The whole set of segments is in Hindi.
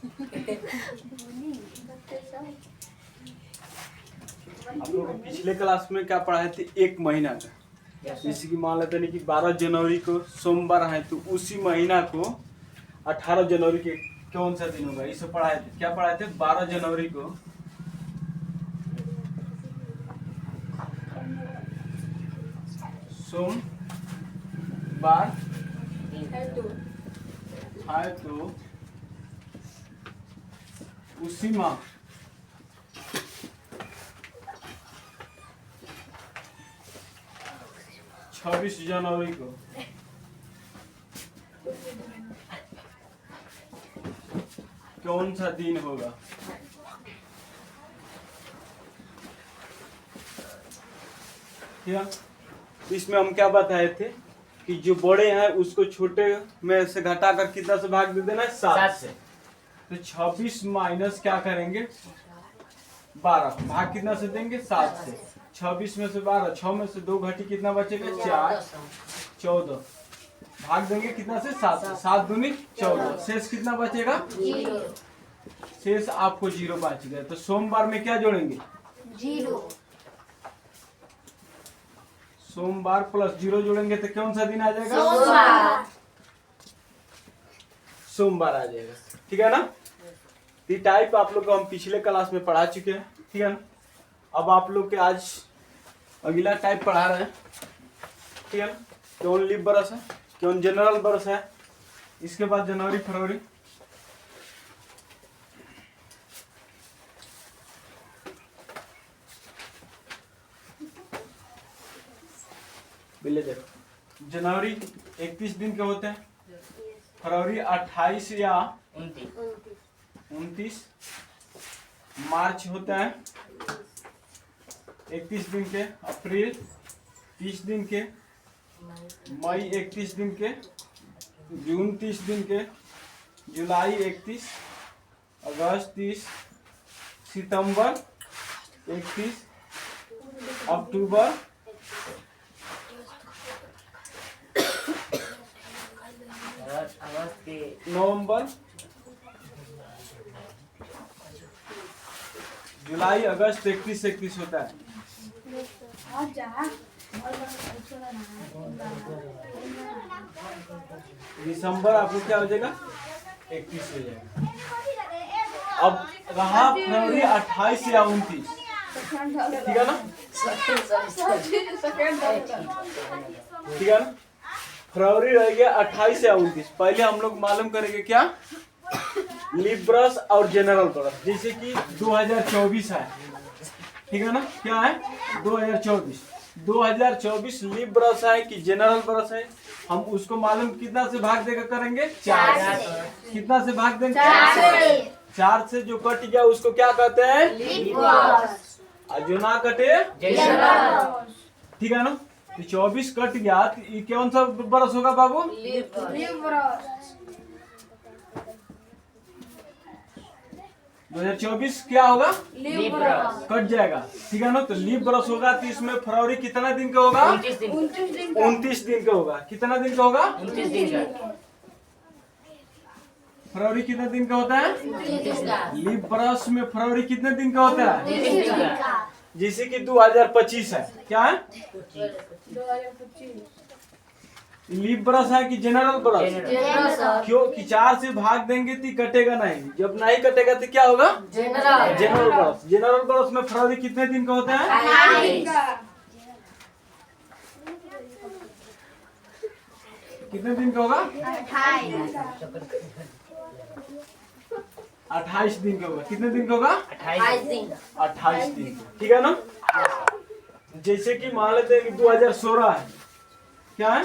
आप लोग को पिछले क्लास में क्या पढ़ाए थे? एक महीना का। जैसे कि मान लेते हैं कि 12 जनवरी को सोमवार है, तो उसी महीना को 18 जनवरी के कौन सा दिन होगा, इसे पढ़ाए थे। क्या पढ़ाए थे? 12 जनवरी को सोमवार है, तो उसी माह 26 जनवरी को कौन सा दिन होगा? इसमें हम क्या बताए थे कि जो बड़े हैं उसको छोटे में से घटाकर कितना से भाग दे देना है? 7 से। तो 26 माइनस क्या करेंगे? 12। भाग कितना से देंगे? 7 से। 26 में से 12, 6 में से 2 घटी, कितना बचेगा? 4, 14। भाग देंगे कितना से? 7 से। 7 दूनी 14। शेष कितना बचेगा? 0। शेष आपको 0 बच गया। तो सोमवार में क्या जोड़ेंगे? 0। सोमवार प्लस 0 जोड़ेंगे तो कौन सा दिन आ जाएगा? सोमवार। सोमवार आ जाएगा। ठीक है ना? ये टाइप आप लोग को हम पिछले क्लास में पढ़ा चुके हैं। ठीक है ना? अब आप लोग के आज अगला टाइप पढ़ा रहे हैं। ठीक है ना? कौन लीप बरस है, कौन जनरल बरस है, इसके बाद जनवरी फरवरी। बिल्ले देखो, जनवरी 31 दिन के होते हैं, फरवरी 28 या 29, मार्च होता है 31 दिन के, अप्रैल 30 दिन के, मई 31 दिन के, जून 30 दिन के, जुलाई 31, अगस्त 30, सितंबर 31, अक्टूबर, नवंबर, जुलाई अगस्त 31 होता है। दिसंबर आपको क्या हो जाएगा? 31 हो जाएगा। अब रहा फरवरी 28 या 29। ठीक है ना? ठीक है ना? फरवरी रह गया 28 या 29। पहले हम लोग मालूम करेंगे क्या? लीप ब्रश और जनरल ब्रश। जैसे कि 2024 है। ठीक है ना? क्या है? 2024 लीप ब्रश है कि जनरल ब्रश है, हम उसको मालूम कितना से भाग देकर करेंगे? 4 से। कितना से भाग देंगे? 4 से। जो कट गया उसको क्या कहते हैं? Lip brush. और जो ना कटे? जनरल। ठीक है ना? तो 24 कट गया, तो ये कौन सा ब्रश होगा बाबू? Leap brush. 2024 क्या होगा? Leap brush. कट जाएगा। ठीक है ना? तो लीप ब्रश होगा, तो इसमें फरवरी कितना दिन का होगा? 29 दिन का होगा। कितना दिन का होगा? 29 दिन का। फरवरी कितने दिन का होता है? 29 का। लीप ब्रश में फरवरी कितने दिन का होता है? 29 दिन का। जैसे कि 2025 है। क्या है? 2025। लीप ब्रश है कि जनरल ब्रश? क्यों कि 4 से भाग देंगे तो कटेगा नहीं। जब नहीं कटेगा तो क्या होगा? General brush. जनरल ब्रश में फरवरी कितने दिन का होता है? कितने दिन का होगा? 28 दिन का होगा। कितने दिन का होगा? 28 दिन। 28 दिन। ठीक है ना? जैसे कि मान लेते हैं कि 2016 है। क्या है?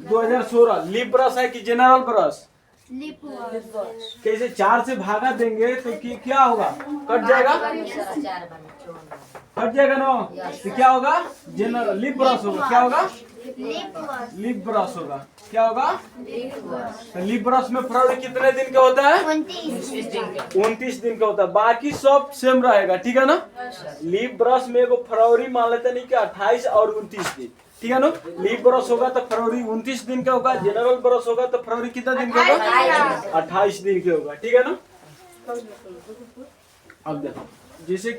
2016 लीप ब्रश है कि जनरल ब्रश? Leap brush. कैसे? 4 से भागा देंगे तो क्या होगा? कट जाएगा। कट जाएगा ना? तो क्या होगा? जनरल लीप ब्रश होगा। क्या होगा? लीप ब्रश होगा। क्या होगा? तो लीप ब्रश में फरवरी कितने दिन का होता है? 29 दिन का होता है। बाकी सब सेम रहेगा। ठीक है ना? लीप ब्रश में एगो फरवरी मान लेते नहीं कि 28 और 29 दिन। ठीक है ना? लीप ब्रश होगा तो फरवरी 29 दिन का होगा। जनरल ब्रश होगा तो फरवरी कितना दिन का होगा? 28 दिन का होगा। ठीक है ना? अब देखो जैसे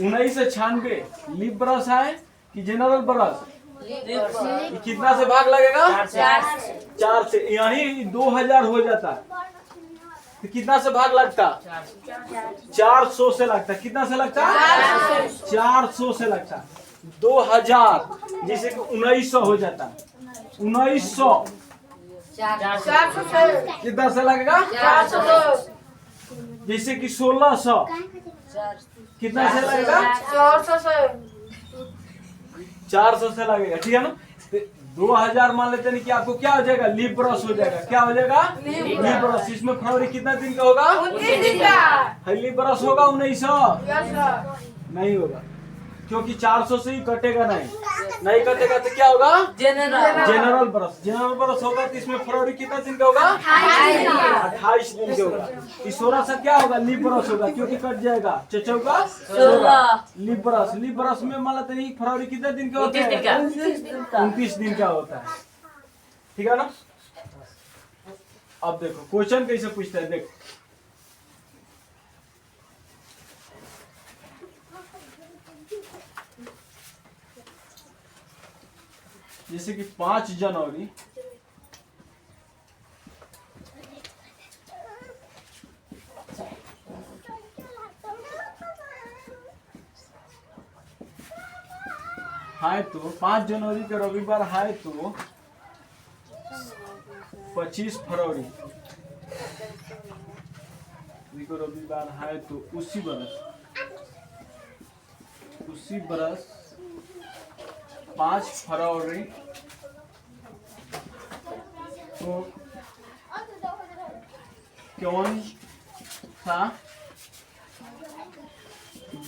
1996 लिप ब्रश है कि जनरल ब्रश? कितना से भाग लगेगा? 4 से। यही 2000 हो जाता तो कितना से भाग लगता? 400 से लगता। कितना से लगता? 400 से लगता। 2000 जैसे कि 1900 हो जाता। 1900 कितना से लगेगा? 400। जैसे कि 1600 कितना से लगेगा? 400 से लगेगा। ठीक है ना? 2000 मान लेते हैं कि आपको क्या हो जाएगा? लिप ब्रश हो जाएगा। क्या हो जाएगा? Lip brush. इसमें फरवरी कितना दिन का होगा? 29 दिन का। लिप ब्रश होगा 1900? नहीं होगा, क्योंकि 400 से ही कटेगा नहीं कटेगा तो क्या होगा? General brush. जनरल ब्रश होगा तो इसमें फरवरी कितना दिन का होगा? 28 दिन का होगा। इस 16 से क्या होगा? लिप ब्रश होगा, क्योंकि कट जाएगा। चौका 16 लिप ब्रश। लिप ब्रश में मान लेते हैं फरवरी कितने दिन का होता है? 29 दिन का होता है। ठीक है ना? अब देखो क्वेश्चन कैसे पूछता है। देखो जैसे कि 5 जनवरी है तो 5 जनवरी के रविवार है तो 25 फरवरी को रविवार है तो उसी बरस 5 फरवरी तो कौन सा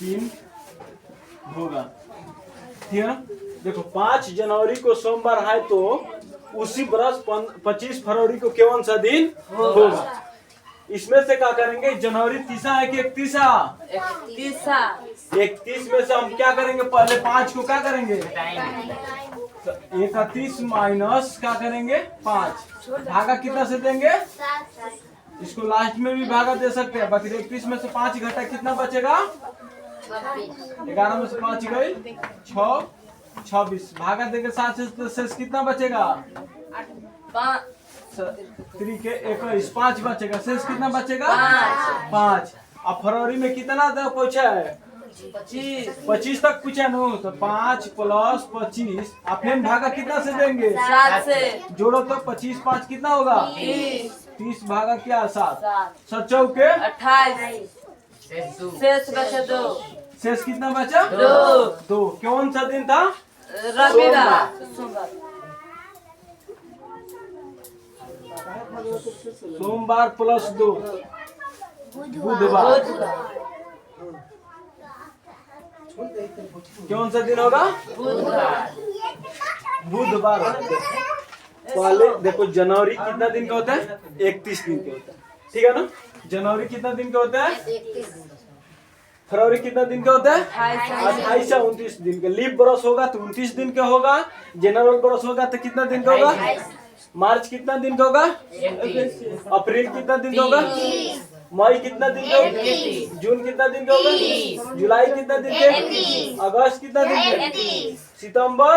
दिन होगा? ठीक है ना? देखो 5 जनवरी को सोमवार है तो उसी बरस 25 फरवरी को कौन सा दिन होगा? इसमें से क्या करेंगे? जनवरी 30 है कि 31? 31 में से हम क्या करेंगे? पहले 5 को क्या करेंगे? तो 31 माइनस क्या करेंगे? 5। भागा कितना से देंगे? इसको लास्ट में भी भागा दे सकते हैं। बाकी 31 में से 5 घटा कितना बचेगा? 11 में से 5 गई 6, 26। भागा देंगे 7 से तो शेष कितना बचेगा? 3 के 21, 5 बचेगा। शेष कितना बचेगा? 5। अब फरवरी में कितना तक पूछा है? 25 तक पूछा नो, तो 5 प्लस 25। आप फिर भागा कितना से देंगे? 7 से। जोड़ो तो 25 5 कितना होगा? 30 भागा क्या? 7 7 चौके 28। शेष बचा 2। शेष कितना बचा? 2। कौन सा दिन था? रविवार। सोमवार प्लस 2 बुधवार। कौन सा दिन होगा? बुधवार। पहले देखो जनवरी कितना दिन का होता है? 31 दिन का होता है। ठीक है ना? जनवरी कितना दिन का होता है? फरवरी कितना दिन का होता है? 28 या 29 दिन का। लीप बरस होगा तो 29 दिन का होगा। जनरल बरस होगा तो कितना दिन का होगा? मार्च कितना दिन का होगा? अप्रैल कितना दिन का होगा? मई कितना दिन का होगा? जून कितना दिन का होगा? जुलाई कितना दिन का? अगस्त कितना दिन का? सितंबर,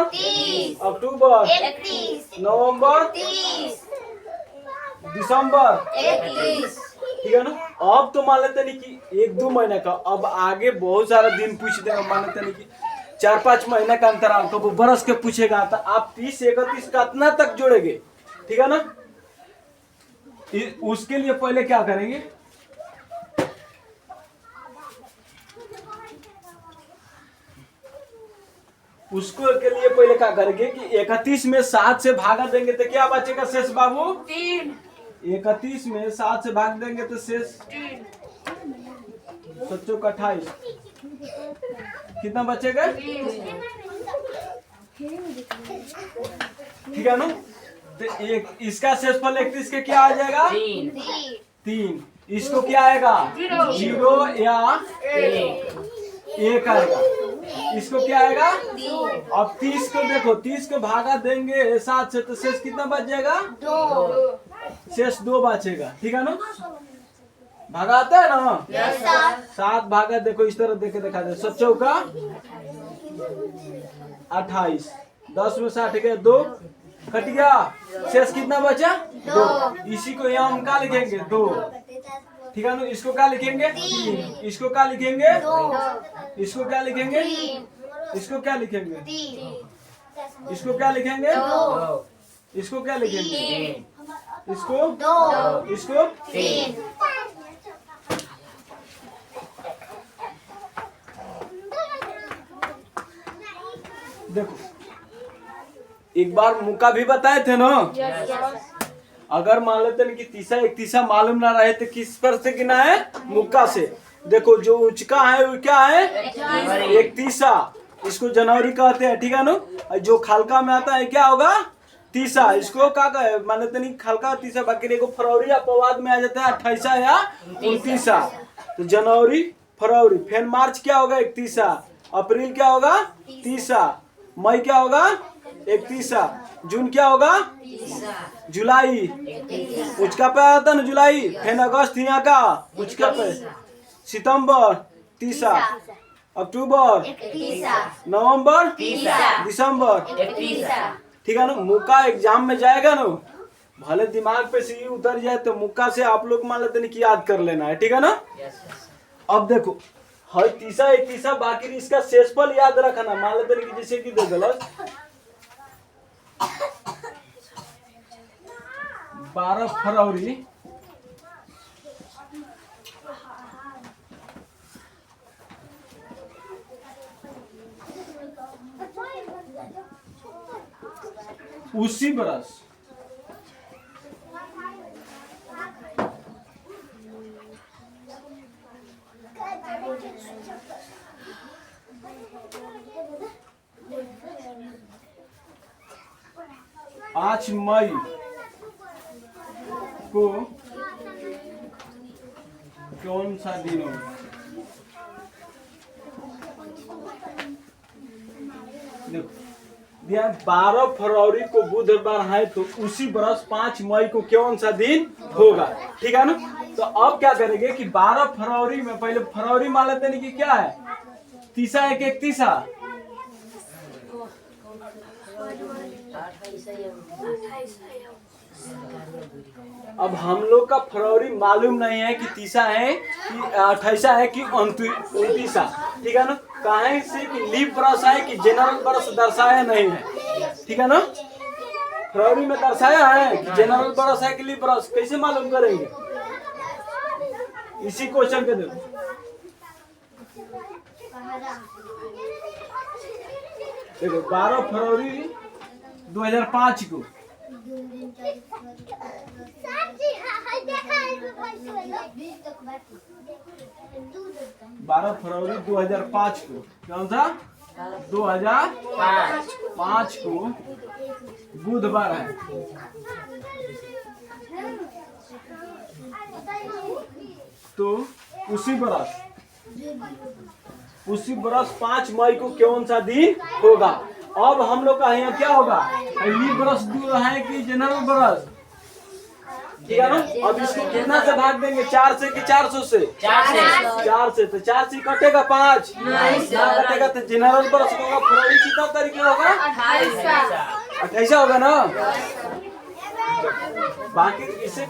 अक्टूबर, नवंबर, दिसंबर। ठीक है ना? अब तो मान लेते नहीं कि 1-2 महीना का। अब आगे बहुत सारा दिन पूछ देगा। मान लेते नहीं कि 4-5 महीना का अंतराल तो वो बरस के पूछेगा। तो आप 30-31 का इतना तक जोड़ेंगे। ठीक है ना? उसके लिए पहले क्या करेंगे? उसको के लिए पहले क्या करेंगे कि 31 में 7 से भागा देंगे तो क्या बचेगा शेष बाबू? 3। 31 में 7 से भाग देंगे तो शेष 28 कितना बचेगा? ठीक है ना? तो एक इसका शेषफल 31 के क्या आ जाएगा? 3। इसको क्या आएगा? 0 या 1 आएगा। इसको क्या आएगा। अब 30 को देखो, 30 को भागा देंगे 7 से तो शेष कितना बच जाएगा, 2। शेष 2 बचेगा, ठीक है ना। भागा आता है ना, 7 भागा देखो इस तरह देखे दिखा दे। 7 चौका 28, 10 में 60 गया, 2 कट गया, शेष कितना बचा, 2। इसी को यहाँ हम क्या लिखेंगे, 2, ठीक है ना। इसको क्या लिखेंगे, 3। इसको क्या लिखेंगे, 2। इसको क्या लिखेंगे, इसको क्या लिखेंगे, 3। इसको क्या लिखेंगे, 2। इसको क्या लिखेंगे, इसको 2। इसको 3। देखो एक बार मुक्का भी बताए थे ना। अगर मान लेते हैं कि तीसरा एक तीसरा मालूम ना रहे तो किस पर से गिना है, मुक्का से। देखो जो उचका है वो क्या है, एक तीसरा, इसको जनवरी कहते हैं, ठीक है ना। जो खालका में आता है क्या होगा, तीसरा, इसको क्या कहे, मान लेते नहीं खालका तीसरा, बाकी को फरवरी अपवाद में आ जाता है 28 या 29। तो जनवरी फरवरी, फिर मार्च क्या होगा 31, अप्रैल क्या होगा 30, मई क्या होगा 31, जून क्या होगा, जुलाई उचका पे आता ना जुलाई, फिर अगस्त यहाँ का उचका पे, सितंबर 30, अक्टूबर 31, नवंबर 30, दिसंबर 31, ठीक है ना। मुक्का एग्जाम में जाएगा ना, भले दिमाग पे से उतर जाए तो मुक्का से आप लोग मान लेते नहीं कि याद कर लेना है, ठीक है ना। अब देखो हर तीसरा एक तीसरा, बाकी इसका शेषफल याद रखना। मान लेते नहीं कि जैसे कि दे दल 12 फरवरी उसी बरस पाँच मई को कौन सा दिन होगा, देखो दिया 12 फरवरी को बुधवार है, तो उसी बरस 5 मई को कौन सा दिन होगा, ठीक है ना। तो अब क्या करेंगे कि 12 फरवरी में पहले फरवरी मान लेते हैं कि क्या है, तीसरा एक 31, अब हम लोग का फरवरी मालूम नहीं है कि 30 है कि 28 है कि 29, ठीक है ना। कहे से कि लीप बरस है कि जनरल बरस दर्शाया नहीं है, ठीक है ना। फरवरी में दर्शाया है कि जनरल बरस है कि लीप बरस, कैसे मालूम करेंगे, इसी क्वेश्चन के देखो। देखो 12 फरवरी 2005 को, 12 फरवरी 2005 को, कौन सा 2005 को बुधवार है। तो उसी बरस 5 मई को कौन सा दिन होगा। अब हम लोग का यहाँ क्या होगा, लीप बरस दूर है कि जनरल बरस, ठीक है ना। अब इसको कितना से भाग देंगे, 4 से कि 400 से, 4 से, तो 4 से कटेगा 5 ना कटेगा, तो जनरल बरस होगा फरवरी कितना तारीख होगा, 28 होगा ना। बाकी इसे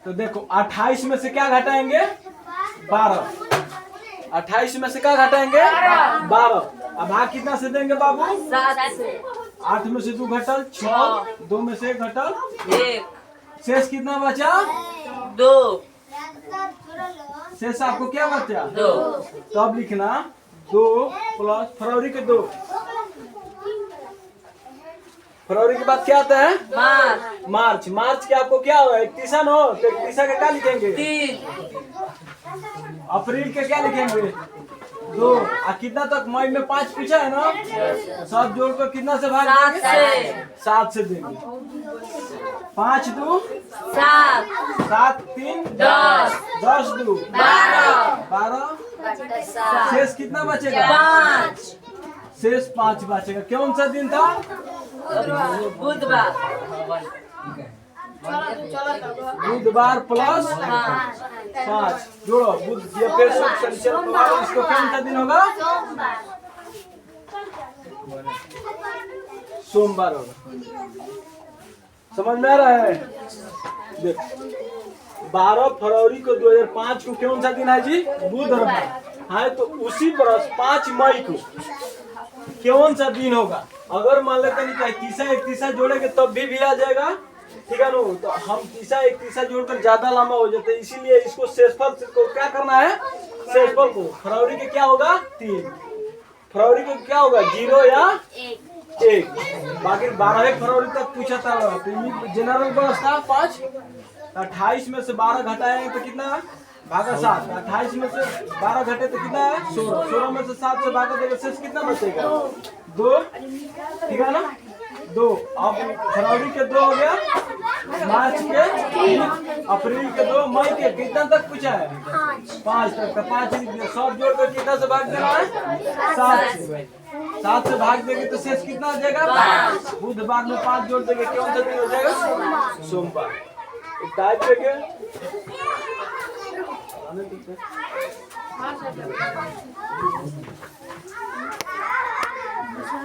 तो देखो 28 में से क्या घटाएंगे, 12, 28 में से क्या घटाएंगे, 12। अब भाग कितना से देंगे बाबू, 7 से। 8 में से 2 घटल 6, 2 में से 1 घटल 1, शेष कितना बचा, 2। शेष आपको क्या बचा, 2। तब लिखना 2 प्लस फरवरी के 2, फरवरी के बाद क्या आता है, मार्च। मार्च के आपको क्या होगा, 31 नो, तो 31 के क्या लिखेंगे, 3। अप्रैल के क्या लिखेंगे, 2। कितना तक, मई में 5 पूछा है ना, 7 जोड़ को कितना से भाग देंगे, 7 से देंगे। 5 2 7 7 3 10 10 2 12 शेष कितना बचेगा? 5 शेष 5 बचेगा। कौन सा दिन था? बुधवार बुधवार प्लस 5 जोड़ो। बुध या फिर शनिचर इतवार, इसको कौन सा दिन होगा? सोमवार होगा। समझ में आ रहा है? देख 12 फरवरी को 2005 को कौन सा दिन है जी? बुधवार है। तो उसी बरस 5 मई को कौन सा दिन होगा? अगर मान लेते हैं तीसरा एक तीसरा जोड़ेंगे तब भी आ जाएगा, ठीक है नो। तो हम तीसरा एक तीसरा जोड़कर ज्यादा लंबा हो जाते हैं, इसीलिए इसको शेषफल को क्या करना है? शेषफल को फरवरी के क्या होगा? 3। फरवरी को क्या होगा? 0 या 1। बाकी 12 फरवरी तक पूछा था। तो जनरल बस था 5। 28 में से 12 घटाएंगे तो कितना है? भागा 7। 28 में से 12 घटे तो कितना है? 16। 16 में से 7 से भागा देगा, शेष कितना बचेगा? 2, ठीक है ना? 2। अब फरवरी के 2 हो गया, मार्च के 3, अप्रैल के 2, मई के कितना तक पूछा है? 5 तक। तो 5 सब जोड़कर कितना से भाग देना है? 7 से। 7 से भाग देंगे तो शेष कितना हो जाएगा? 5। बुधवार में 5 जोड़ देंगे, कौन सा दिन हो जाएगा? सोमवार। टाइप करके